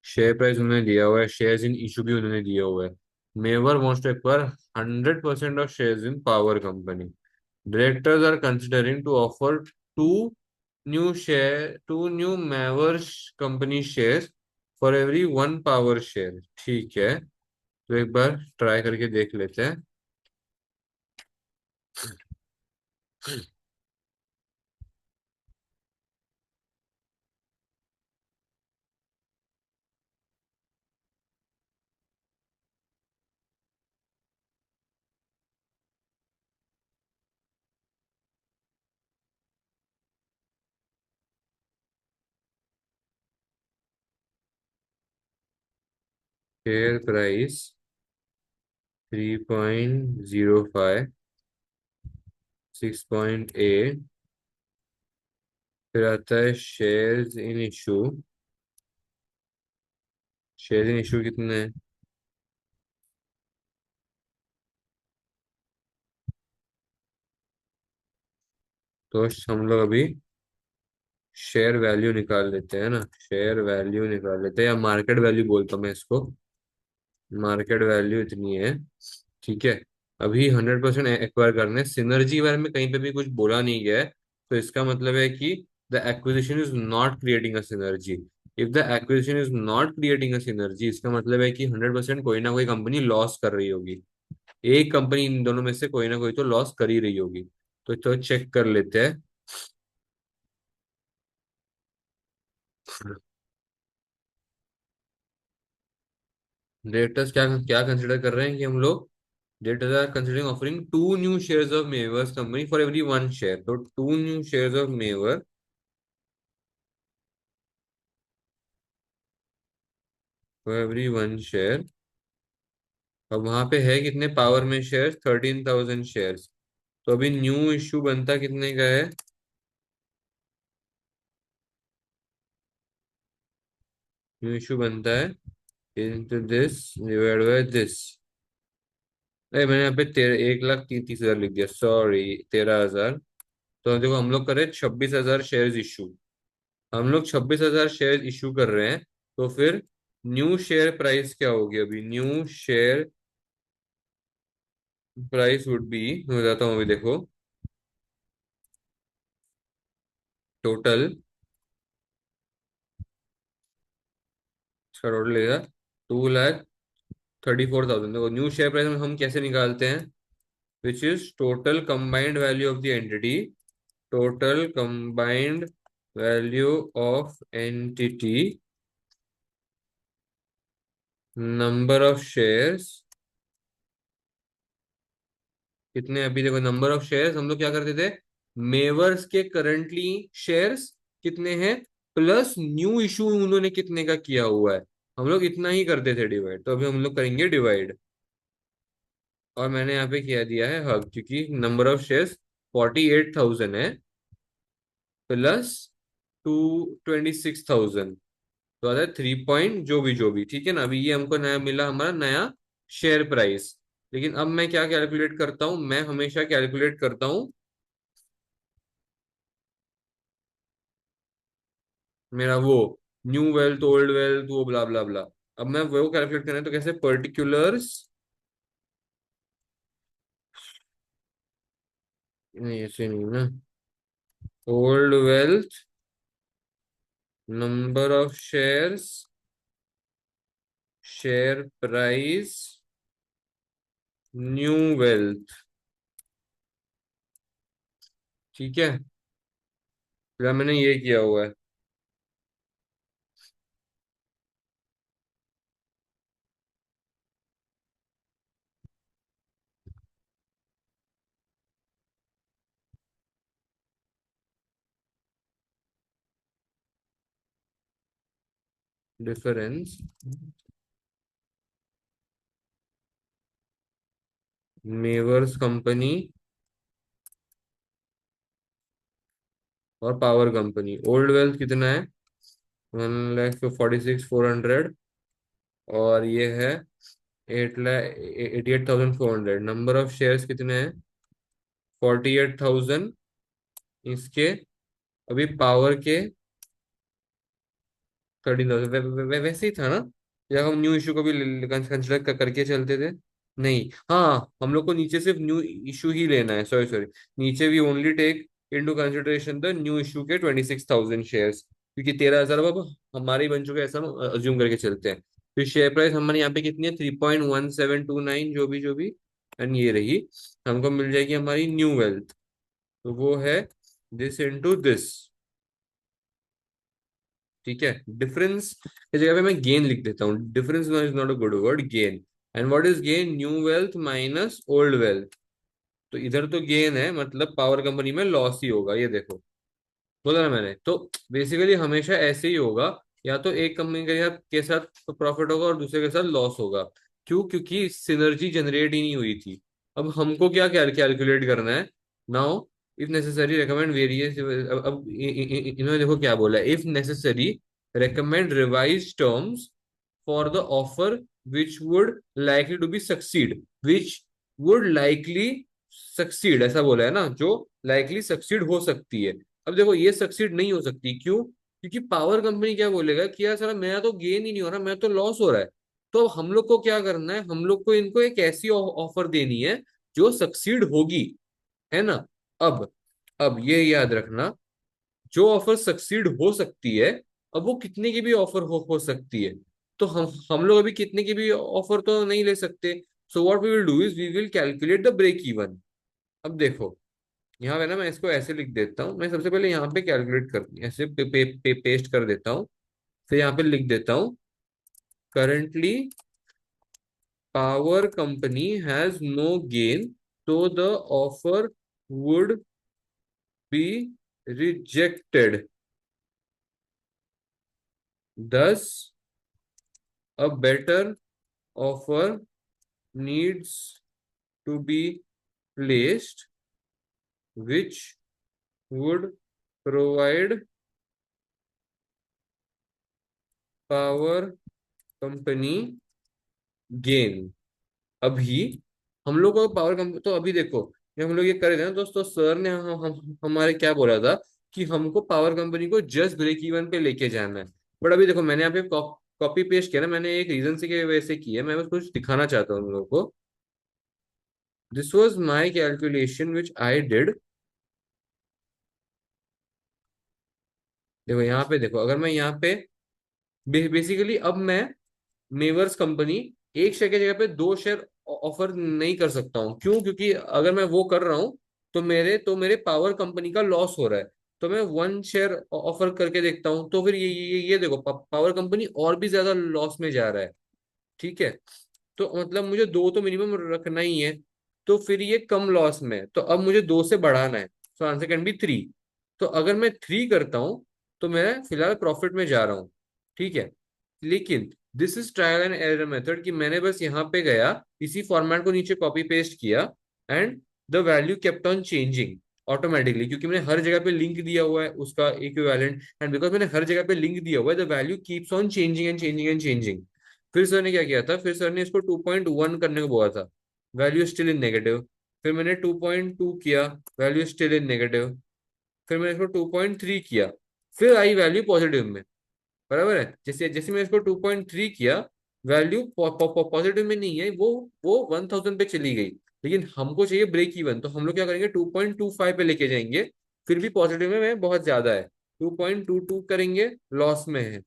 Share price उन्होंने दिया हुआ है, शेयर्स इन इशू भी उन्होंने दिया हुआ है। Maver wants to acquire 100% of shares in power company. Directors are considering to offer two two new Mavers company shares for every one power share। ठीक है, तो एक बार ट्राई करके देख लेते हैं। शेयर प्राइस 3.05, 6.8, फिर आता है shares in issue. Share in issue कितने हैं? तो हम लोग अभी शेयर वैल्यू निकाल लेते हैं ना, शेयर वैल्यू निकाल लेते हैं, या मार्केट वैल्यू बोलता हूँ मैं इसको। मार्केट वैल्यू इतनी है, ठीक है। अभी 100% एक्वायर करने, सिनर्जी बारे में कहीं पे भी कुछ बोला नहीं गया है, तो इसका मतलब है कि the acquisition is not creating a synergy. If the acquisition is not creating a synergy, इसका मतलब है कि 100% कोई ना कोई कंपनी लॉस कर रही होगी। एक कंपनी इन दोनों में से कोई ना कोई तो लॉस कर ही रही होगी। तो चेक कर लेते हैं। डेटर्स क्या क्या कंसिडर कर रहे हैं कि हम लोग, Debtors are considering offering two new shares of Maver's company for every one share. So two new shares of Maver for every one share। अब वहां पे है कितने पावर में शेयर? 13,000 शेयर्स। तो अभी न्यू इश्यू बनता कितने का है? न्यू इश्यू बनता है into this divided by this। अरे मैंने यहाँ पे 1,30,30,000 लिख दिया, सॉरी, 13,000। तो देखो, हम लोग कर रहे हैं 26,000 शेयर इशू। हम लोग 26,000 शेयर इशू कर रहे हैं, तो फिर न्यू शेयर प्राइस क्या होगी? अभी new share price would be, मैं बताता हूँ अभी, देखो। टोटल, इसका टोटल लेगा 2,34,000। देखो, न्यू शेयर प्राइस में हम कैसे निकालते हैं? Which is total combined value of the entity. Total combined value of entity, number of shares कितने अभी देखो, नंबर ऑफ शेयर्स हम लोग क्या करते थे, मेवर्स के करंटली शेयर्स कितने हैं प्लस न्यू इशू उन्होंने कितने का किया हुआ है, हम लोग इतना ही करते थे डिवाइड। तो अभी हम लोग करेंगे डिवाइड, और मैंने यहाँ पे किया दिया है हब, क्योंकि नंबर ऑफ शेयर्स 48,000 है प्लस 26,000, तो आता है 3 पॉइंट जो भी ठीक है ना। अभी ये हमको नया मिला, हमारा नया शेयर प्राइस। लेकिन अब मैं क्या कैलकुलेट करता हूँ, मैं हमेशा कैलकुलेट करता हूँ मेरा वो न्यू वेल्थ ओल्ड वेल्थ वो ब्ला ब्ला ब्ला। अब मैं वो कैलकुलेट करना है, तो कैसे पर्टिकुलर्स, नहीं ऐसे नहीं ना, old wealth, number of shares, share price, new wealth, ठीक है। फिर मैंने ये किया हुआ है, डिफरेंस मेवर्स कंपनी और पावर कंपनी। ओल्ड वेल्थ कितना है, 1,46,400, और ये है 88,400। नंबर ऑफ शेयर्स कितने हैं, 48,000 इसके, अभी पावर के 13,000। वैसे ही था ना, या हम न्यू इशू को भी कंसिडर करके चलते थे। नहीं, हाँ हम लोग को नीचे सिर्फ न्यू इशू ही लेना है, सॉरी सॉरी, नीचे भी only take into consideration the new issue के 26,000 शेयर्स, क्योंकि 13,000 अब हमारे ही बन चुके हैं, ऐसा हम अज्यूम करके चलते हैं। फिर शेयर प्राइस हमारे यहाँ पे कितनी है, 3.1729 जो भी, एंड ये रही, हमको मिल जाएगी हमारी न्यू वेल्थ, तो वो है दिस इंटू दिस, ठीक है। डिफरेंस की जगह पे मैं गेन लिख देता हूँ, difference is not a good word, gain. And what is gain, new wealth minus old wealth. तो इधर तो गेन है, मतलब पावर कंपनी में लॉस ही होगा, ये देखो, बोला ना मैंने। तो बेसिकली हमेशा ऐसे ही होगा, या तो एक कंपनी के साथ प्रॉफिट होगा और दूसरे के साथ लॉस होगा। क्यों, क्योंकि सिनर्जी जनरेट ही नहीं हुई थी। अब हमको क्या कैलकुलेट करना है, now if necessary recommend various. अब इन्होंने देखो क्या बोला है, if necessary recommend revise terms for the offer which would likely to be succeed, which would likely succeed, ऐसा बोला है ना, जो लाइकली सक्सीड हो सकती है। अब देखो ये सक्सीड नहीं हो सकती, क्यों, क्योंकि पावर कंपनी क्या बोलेगा कि यार सर मेरा तो गेन ही नहीं हो रहा, मेरा तो लॉस हो रहा है। तो हम लोग को क्या करना है, हम लोग को इनको एक ऐसी ऑफर देनी है जो सक्सीड होगी, है ना। अब अब ये याद रखना, जो ऑफर सक्सीड हो सकती है, अब वो कितने की भी ऑफर हो सकती है। तो हम लोग अभी कितने की भी ऑफर तो नहीं ले सकते। So what we will do is we will calculate the break even. अब देखो यहाँ पे ना, मैं इसको ऐसे लिख देता हूँ, मैं सबसे पहले यहाँ पे कैलकुलेट कर ऐसे पेस्ट कर देता हूँ, फिर यहाँ पे लिख देता हूँ, currently power company has no gain, तो the offer would be rejected, thus a better offer needs to be placed which would provide power company gain। अभी हम लोग को पावर कंपनी, तो अभी देखो जब हम लोग ये कर रहे थे ना दोस्तों, सर ने हमारे क्या बोला था कि हमको पावर कंपनी को जस्ट ब्रेक इवन पे लेके जाना है। बट अभी देखो मैंने यहाँ पे कॉपी पेस्ट किया ना, मैंने एक रीजन से की वजह से किया है, मैं बस कुछ दिखाना चाहता हूँ उन लोगों को। This was my calculation which I did. देखो यहाँ पे देखो, अगर मैं यहाँ पे बेसिकली अब मैं मेवर्स कंपनी एक शेयर की जगह पे दो शेयर ऑफर नहीं कर सकता हूँ, क्यों, क्योंकि अगर मैं वो कर रहा हूँ तो मेरे पावर कंपनी का लॉस हो रहा है। तो मैं वन शेयर ऑफर करके देखता हूँ, तो फिर ये देखो पावर कंपनी और भी ज्यादा लॉस में जा रहा है, ठीक है। तो मतलब मुझे दो तो मिनिमम रखना ही है। तो फिर ये कम लॉस में है। तो अब मुझे 2 से बढ़ाना है, सो आंसर कैन बी 3। तो अगर मैं 3 करता हूँ तो मैं फिलहाल प्रॉफिट में जा रहा हूँ, ठीक है। लेकिन this is trial and error method, कि मैंने बस यहाँ पे गया, इसी फॉर्मेट को नीचे कॉपी पेस्ट किया, and the value kept on changing automatically, क्योंकि मैंने हर जगह पे लिंक दिया हुआ है उसका इक्विवेलेंट, एंड बिकॉज मैंने हर जगह पे लिंक दिया हुआ है, the value keeps on changing and changing and changing. फिर सर ने क्या किया था, फिर सर ने इसको 2.1 करने को बोला था, वैल्यू स्टिल इन नेगेटिव। फिर मैंने 2.2 किया, वैल्यू स्टिल इन नेगेटिव। फिर मैंने इसको 2.3 किया, फिर आई वैल्यू पॉजिटिव में, बराबर है। जैसे जैसे मैंने इसको 2.3 किया, वैल्यू पॉजिटिव में नहीं है, वो 1000 पे चली गई। लेकिन हमको चाहिए ब्रेक इवन, तो हम लोग क्या करेंगे, 2.25 पे लेके जाएंगे। फिर भी पॉजिटिव में बहुत ज्यादा है, 2.22 करेंगे, लॉस में है।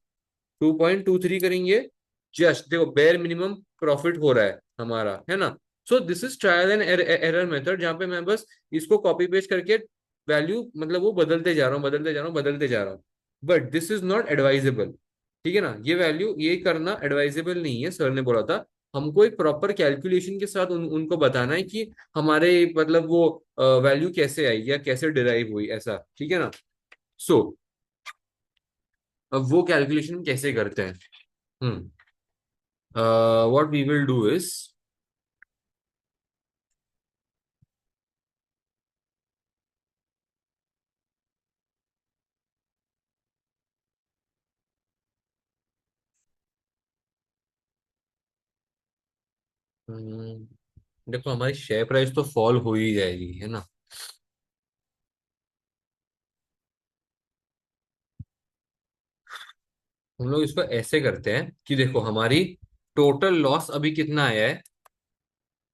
2.23 करेंगे, जस्ट देखो बेयर मिनिमम प्रॉफिट हो रहा है हमारा, है ना। सो this is trial and error method, जहाँ पे मैं बस इसको कॉपी पेस्ट करके वैल्यू, मतलब वो बदलते जा रहा हूँ, बदलते जा रहा हूँ, बदलते जा रहा हूँ। But this is not advisable, ठीक है ना। ये वैल्यू ये करना एडवाइजेबल नहीं है, सर ने बोला था। हमको एक प्रॉपर कैलकुलेशन के साथ उनको बताना है कि हमारे मतलब वो वैल्यू कैसे आई या कैसे डिराइव हुई, ऐसा, ठीक है ना। सो अब वो कैलकुलेशन कैसे करते हैं। हम्म what we will do is, देखो हमारी शेयर प्राइस तो फॉल हो ही जाएगी, है ना। हम लोग इसको ऐसे करते हैं कि देखो हमारी टोटल लॉस अभी कितना आया है,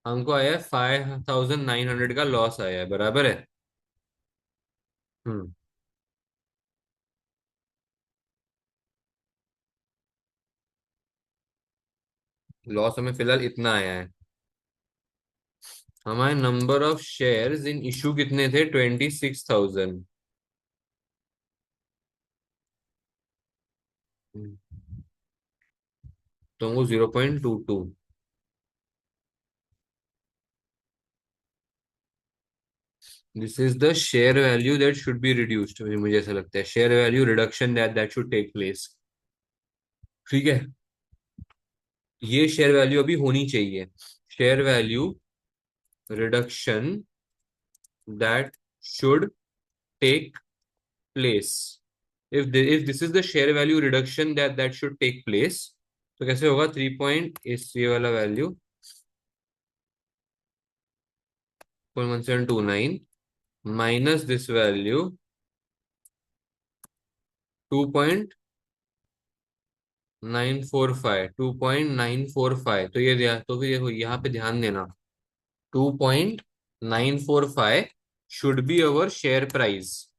हमको आया है 5900 का लॉस आया है, बराबर है। हम्म लॉस हमें फिलहाल इतना आया है। हमारे number of shares in issue कितने थे, 26,000। तो हमको 0.22, this is the share value that should be reduced, मुझे ऐसा लगता है, share value reduction that should take place, ठीक है। ये शेयर वैल्यू अभी होनी चाहिए, share value reduction that should take place. If this is the share value reduction that should take place, तो कैसे होगा, 3 पॉइंट इस ये वाला वैल्यू 0.1729 माइनस दिस वैल्यू 2.945, तो ये तो फिर देखो यहाँ पे ध्यान देना, 2.945 should be our share price,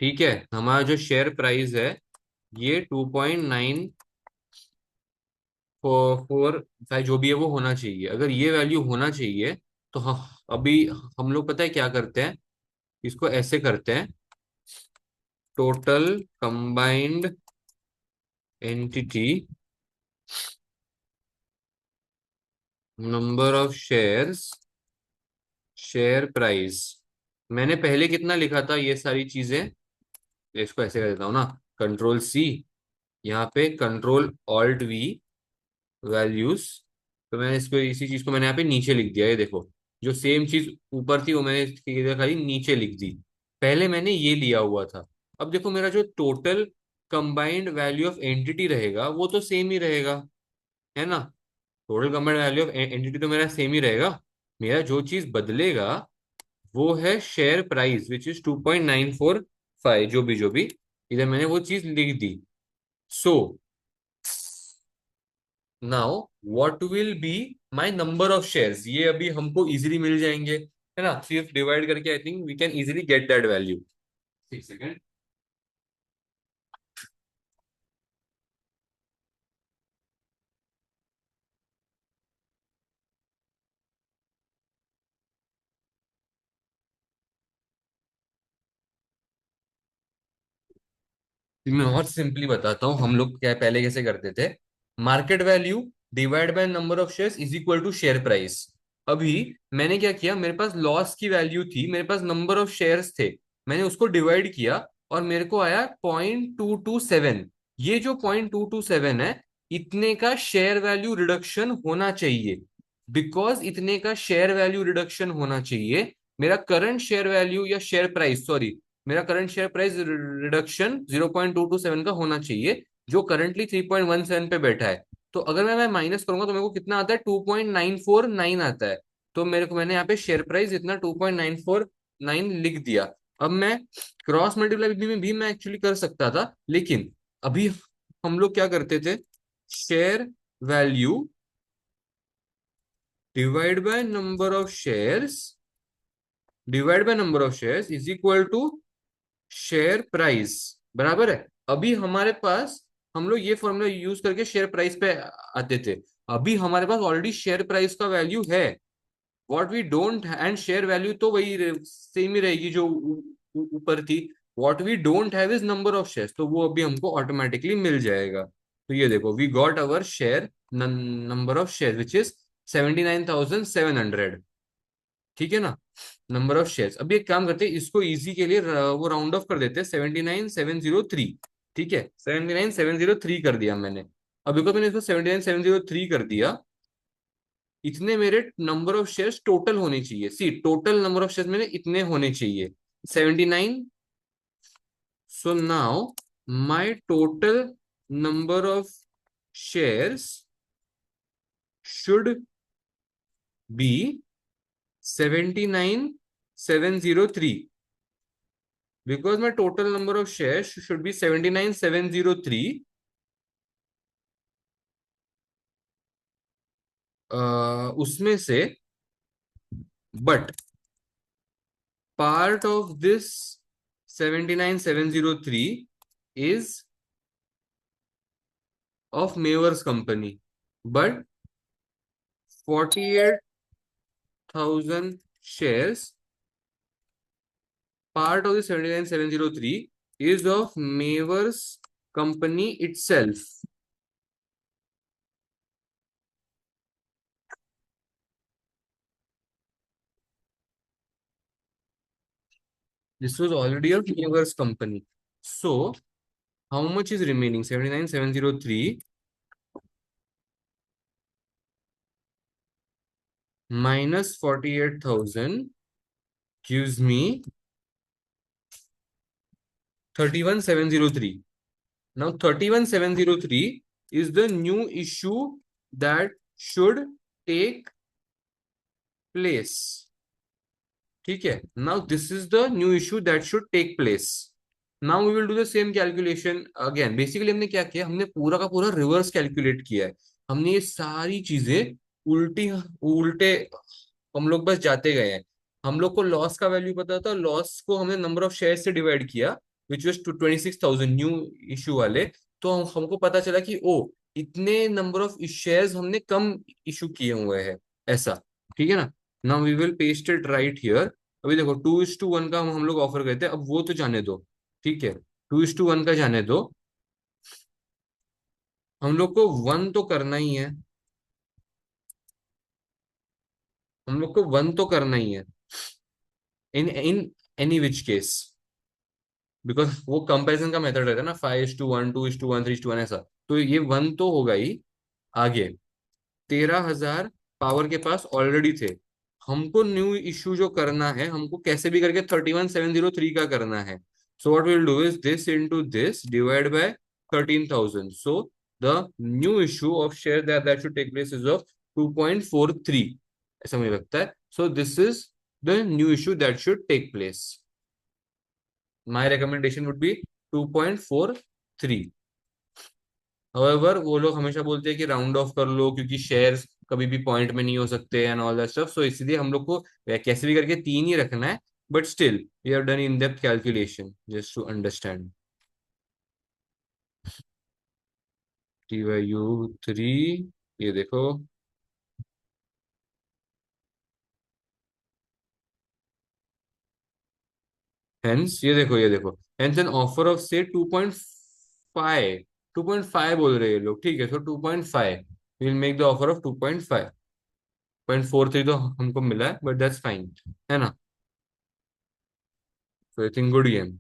ठीक है। हमारा जो शेयर प्राइस है ये 2.945 जो भी है वो होना चाहिए। अगर ये वैल्यू होना चाहिए तो अभी हम लोग पता है क्या करते हैं, इसको ऐसे करते हैं, total combined entity number of shares, share price. मैंने पहले कितना लिखा था ये सारी चीजें, इसको ऐसे कर देता हूँ ना, कंट्रोल C, यहाँ पे कंट्रोल Alt V, वैल्यूज। तो मैंने इसको इसी चीज को मैंने यहाँ पे नीचे लिख दिया, ये देखो, जो सेम चीज ऊपर थी वो मैंने इसकी जगह खाली नीचे लिख दी। पहले मैंने ये लिया हुआ था। अब देखो मेरा जो total combined value of entity रहेगा वो तो सेम ही रहेगा, है ना। Total combined value of entity तो मेरा सेम ही रहेगा। मेरा जो चीज बदलेगा वो है शेयर प्राइस, विच इज 2.945, जो भी इधर मैंने वो चीज लिख दी। So now what will be my number of shares, ये अभी हमको इजीली मिल जाएंगे, है ना। सिर्फ डिवाइड करके I think we can easily get that value. एक सेकेंड, मैं और सिंपली बताता हूँ हम लोग क्या पहले कैसे करते थे। Market value divide by number of shares is equal to share price, अभी मैंने क्या किया, मेरे पास लॉस की वैल्यू थी, मेरे पास नंबर ऑफ शेयर्स थे, मैंने उसको डिवाइड किया और मेरे को आया 0.227। ये जो 0.227 है, इतने का शेयर वैल्यू रिडक्शन होना चाहिए। बिकॉज इतने का शेयर वैल्यू रिडक्शन होना चाहिए, मेरा करंट शेयर वैल्यू या शेयर प्राइस, सॉरी, मेरा करंट शेयर प्राइस रिडक्शन 0.227 का होना चाहिए, जो करंटली 3.17 पे बैठा है। तो अगर मैं माइनस करूंगा तो मेरे को कितना आता है, 2.949 आता है। तो मेरे को, मैंने यहाँ पे शेयर प्राइस इतना 2.949 लिख दिया। अब मैं क्रॉस मल्टीप्लाई भी मैं एक्चुअली कर सकता था, लेकिन अभी हम लोग क्या करते थे, share value divide by number of shares, divide by number of shares is equal to share price, बराबर है। अभी हमारे पास, हम लोग ये फॉर्मूला यूज करके शेयर प्राइस पे आते थे। अभी हमारे पास ऑलरेडी शेयर प्राइस का वैल्यू है। What we don't, and share value तो वही सेम ही रहेगी जो ऊपर थी। What we don't have is number of shares, तो वो अभी हमको ऑटोमेटिकली मिल जाएगा। तो ये देखो, we got our share number of share which is 79,700। ठीक है ना, नंबर ऑफ शेयर्स। अभी एक काम करते हैं, इसको इजी के लिए वो राउंड ऑफ कर देते हैं, 79,703। ठीक है, 79,703 कर दिया मैंने। अब देखो, मैंने इसको 79,703 कर दिया, इतने मेरे नंबर ऑफ शेयर्स टोटल होने चाहिए। सी, टोटल नंबर ऑफ शेयर्स मेरे इतने होने चाहिए, 79। So now my total number of shares should be 79,703, because my total number of shares should be 79,703। उसमें से, but part of this 79,703 is of Mayors company, but 48,000 shares, part of the 79,703 is of Mayors company itself. This was already of Mayors company. So, how much is remaining? 79,703 minus 48,000 gives me 31,703. Now, 31,703 is the new issue that should take place. ठीक है, now this is the new issue that should take place. Now we will do the same calculation again. Basically हमने क्या किया, हमने पूरा का पूरा reverse calculate किया है। हमने ये सारी चीजें उल्टी उल्टे, हम लोग बस जाते गए हैं। हम लोग को लॉस का वैल्यू पता था, लॉस को हमने नंबर ऑफ शेयर से डिवाइड किया, विच वॉज 26,000 न्यू इशू वाले। तो हमको पता चला कि ओ, इतने नंबर ऑफ शेयर्स हमने कम इशू किए हुए हैं, ऐसा। ठीक है ना, now we will paste it right here. अभी देखो, 2:1 का हम लोग ऑफर करते हैं, अब वो तो जाने दो। ठीक है, 2:1 का जाने दो, हम लोग को वन तो करना ही है, हम लोग को वन तो करना ही है, in in any which case, because वो कंपैरिजन का मेथड रहता है ना, 5:1, 2:1, 3:1, ऐसा। तो ये वन तो होगा ही। आगे 13,000 पावर के पास ऑलरेडी थे। हमको न्यू इशू जो करना है, हमको कैसे भी करके 31,703 का करना है। So what will do is this into this divide by 13,000। So the new issue of share that should take place is of 2.43, ऐसा मुझे लगता है। So this is the new issue that should take place. My recommendation would be 2.43। However, वो लोग हमेशा बोलते हैं कि राउंड ऑफ कर लो, क्योंकि शेयर्स कभी भी पॉइंट में नहीं हो सकते एंड ऑल दैट स्टफ। सो इसलिए हम लोग को कैसे भी करके तीन ही रखना है। But still we have done in depth calculation just to understand. TYU3, ये देखो, हेंस ये देखो, ये देखो, हेंस एन ऑफर ऑफ से 2.5, 2.5 बोल रहे हैं लोग। ठीक है, सो 2.5, will make the offer of 2.5। 0.43 तो हमको मिला है, बट दैट्स फाइन, है ना? So I think good game.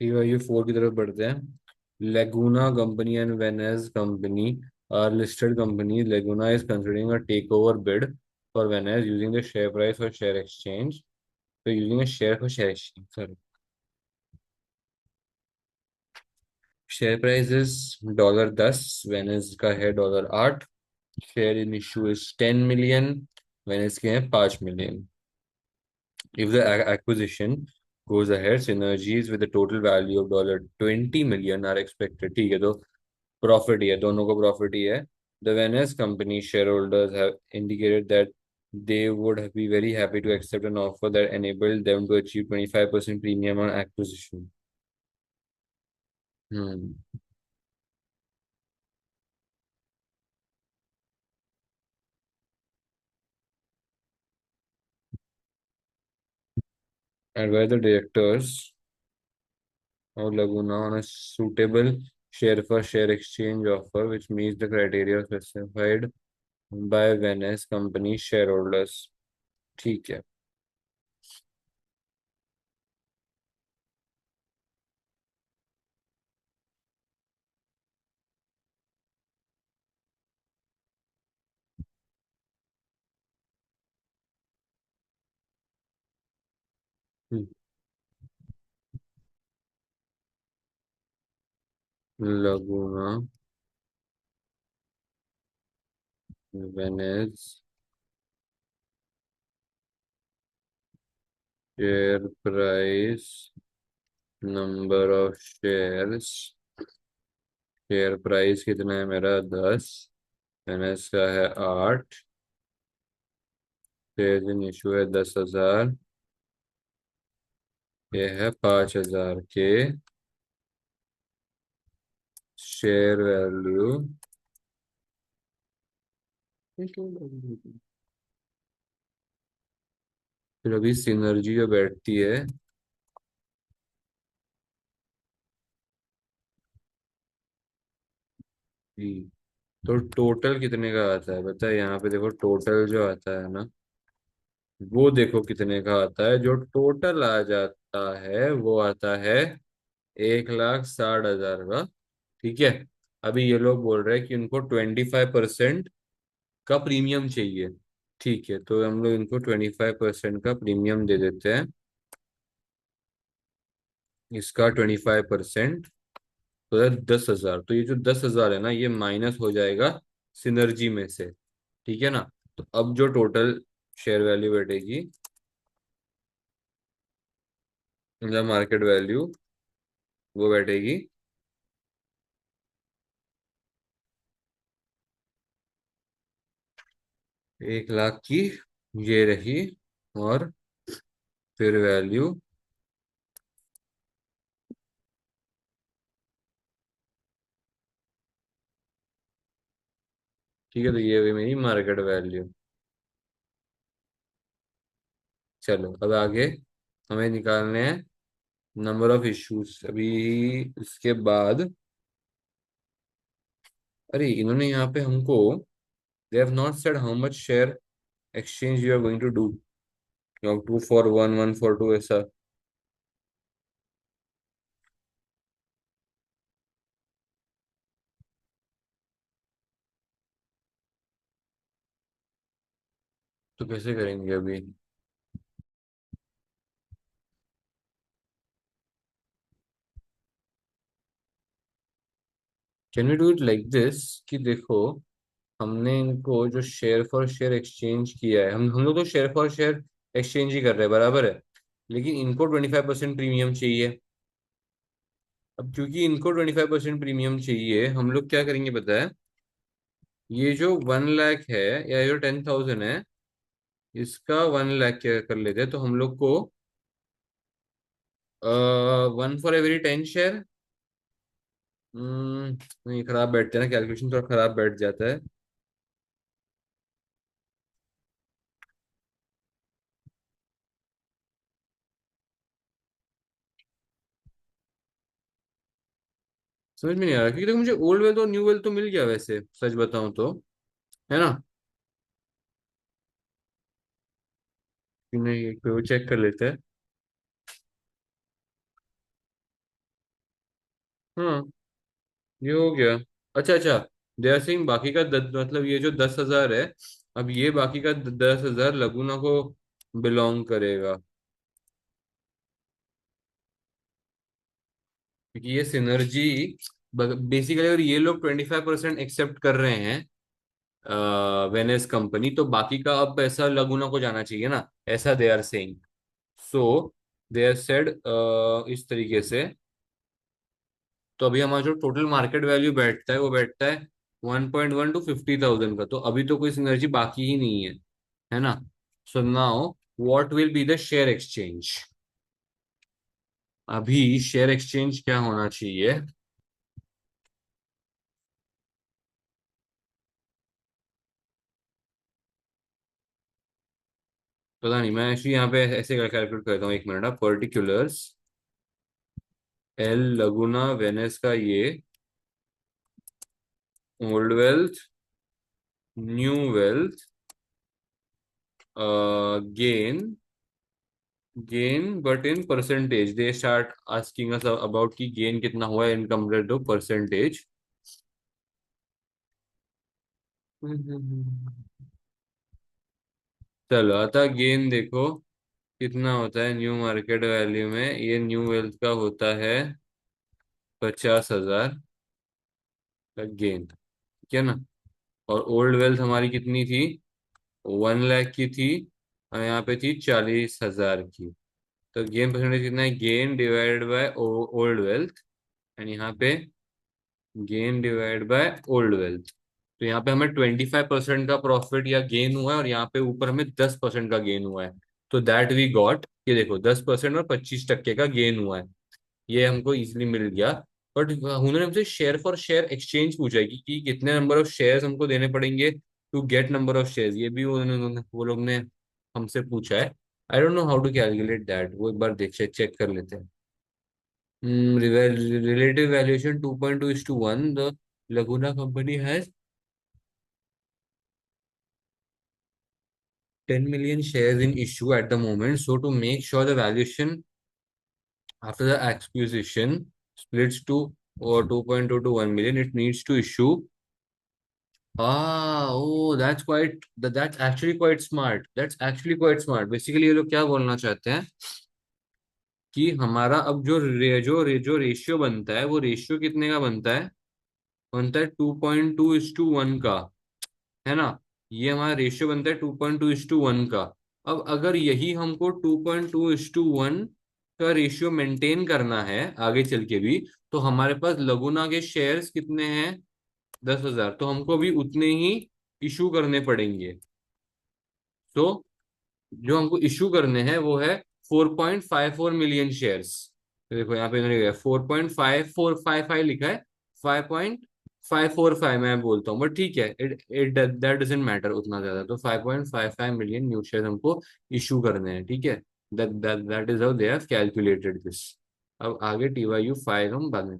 ये फोर की तरफ बढ़ते हैं। Laguna company and Venus company are listed company. Laguna is considering a takeover bid for Venus using the share price for share exchange. तो using a share for share exchange, sorry. Share price is $10, Venus का है $8। Share in issue is 10 million, Venus के हैं 5 million। If the acquisition goes ahead, synergies with a total value of $20 million are expected. ठीक है, तो profit ही है, दोनों को प्रॉफिट ही है। The Venice company shareholders have indicated that they would be very happy to accept an offer that enabled them to achieve 25% premium on acquisition. Hmm. And where the directors of Laguna on a suitable share for share exchange offer which meets the criteria specified by Venice company shareholders. ठीक है। Laguna Venus share price, number of shares. Share price कितना है मेरा? 10। Venus का है 8। Share in issue है 10,000। ये है 5,000 के शेयर वैल्यू। फिर अभी सिनर्जी जो बैठती है, जी, तो टोटल कितने का आता है पता है? यहाँ पे देखो, टोटल जो आता है ना, वो देखो कितने का आता है। जो टोटल आ जाता है वो आता है 1,60,000 का। ठीक है। अभी ये लोग बोल रहे हैं कि उनको 25% का प्रीमियम चाहिए। ठीक है, तो हम लोग इनको 25% का प्रीमियम दे देते हैं। इसका 25% तो है 10,000। तो ये जो 10,000 है ना, ये माइनस हो जाएगा सिनर्जी में से। ठीक है ना? तो अब जो टोटल शेयर वैल्यू बैठेगी, मतलब मार्केट वैल्यू, वो बैठेगी 1,00,000 की। ये रही। और फिर वैल्यू, ठीक है, तो ये हुई मेरी मार्केट वैल्यू। चलो अब आगे हमें निकालने हैं नंबर ऑफ इश्यूज। अभी इसके बाद, अरे इन्होंने यहाँ पे हमको, they have not said how much share exchange you are going to do. You have 2 for 1, 1 for 2, ऐसा। तो कैसे करेंगे अभी? Can we do it like this, कि देखो, हमने इनको जो शेयर फॉर शेयर एक्सचेंज किया है, हम लोग तो शेयर फॉर शेयर एक्सचेंज ही कर रहे हैं, बराबर है। लेकिन इनको 25% प्रीमियम चाहिए। अब क्योंकि इनको 25% प्रीमियम चाहिए, हम लोग क्या करेंगे पता है? ये जो 1 लाख है, या जो 10,000 है, इसका 1 लाख क्या कर लेते हैं तो हम लोग को 1 for every 10 शेयर। नहीं, खराब बैठते हैं ना, कैलकुलेशन थोड़ा खराब बैठ जाता है। समझ में नहीं आ रहा, क्योंकि देखो मुझे ओल्ड वेल्थ और न्यू वेल्थ तो मिल गया वैसे, सच बताऊं तो, है ना। कि नहीं, एक वो चेक कर लेते हैं। हाँ, ये हो गया। अच्छा अच्छा, दे आर सेइंग बाकी का मतलब ये जो 10,000 है, अब ये बाकी का 10,000 लगुना को बिलोंग करेगा, क्योंकि ये सिनर्जी बेसिकली, अगर ये लोग 25% एक्सेप्ट कर रहे हैं वेनेस कंपनी, तो बाकी का अब पैसा लगुना को जाना चाहिए ना, ऐसा they are saying. So they are said इस तरीके से। तो अभी हमारा जो टोटल मार्केट वैल्यू बैठता है वो बैठता है 1.1 टू 50,000 का, तो अभी तो कोई सिनर्जी बाकी ही नहीं है ना। सो now what will be the share exchange. अभी शेयर एक्सचेंज क्या होना चाहिए। पता नहीं, मैं एक्चुअली यहाँ पे ऐसे कैलकुलेट करता हूँ, एक मिनट। पर्टिकुलर्स एल लगुना वेनेस का ये old wealth, new wealth, gain, gain but in percentage, they start asking us about की गेन कितना हुआ है इन कंपेयर टू परसेंटेज। चलो अतः गेन देखो कितना होता है न्यू मार्केट वैल्यू में, ये न्यू वेल्थ का होता है 50,000 का गेन, ठीक है ना। और ओल्ड वेल्थ हमारी कितनी थी, 1 लाख की थी, और यहाँ पे थी 40,000 की। तो गेन परसेंटेज कितना है, gain divided by old wealth, and यहाँ पे gain divide by old wealth. तो यहाँ पे हमें 25% का प्रॉफिट या गेन हुआ है, और यहाँ पे ऊपर हमें 10% का गेन हुआ है। तो दैट वी गॉट, ये देखो 10% और 25% का गेन हुआ है, ये हमको इजीली मिल गया। बट उन्होंने हमसे शेयर फॉर शेयर एक्सचेंज पूछा है कि कितने नंबर ऑफ शेयर्स हमको देने पड़ेंगे to get number of shares, ये भी उन्होंने वो लोग ने हमसे पूछा है। I don't know how to calculate that, वो एक बार देख चेक चेक कर लेते हैं। Relative valuation 2.2:1. The Laguna company has 10 million shares in issue at the moment. So to make sure the valuation after the acquisition splits to or 2.2 to 1 million, it needs to issue. Oh, that's actually quite smart. That's actually quite smart. Basically ये लोग क्या बोलना चाहते हैं कि हमारा अब जो रेशियो बनता है, वो रेशियो कितने का बनता है 2.2:1 का, है ना। ये हमारा रेशियो बनता है 2.2:1 का। अब अगर यही हमको 2.2:1 का रेशियो मेंटेन करना है आगे चल के भी, तो हमारे पास लगुना के शेयर्स कितने हैं, 10,000, तो हमको भी उतने ही इशू करने पड़ेंगे। तो जो हमको इशू करने हैं वो है 4.54 मिलियन शेयर्स। देखो यहाँ पे इन्होंने 4.5455 लिखा है, 5.545 मैं बोलता हूँ, बट ठीक है, it it that doesn't matter उतना ज्यादा। तो 5.55 मिलियन न्यू शेयर हमको इशू करने हैं, ठीक है। That that that is how they have calculated this. अब आगे TYU फाइल हम बाद में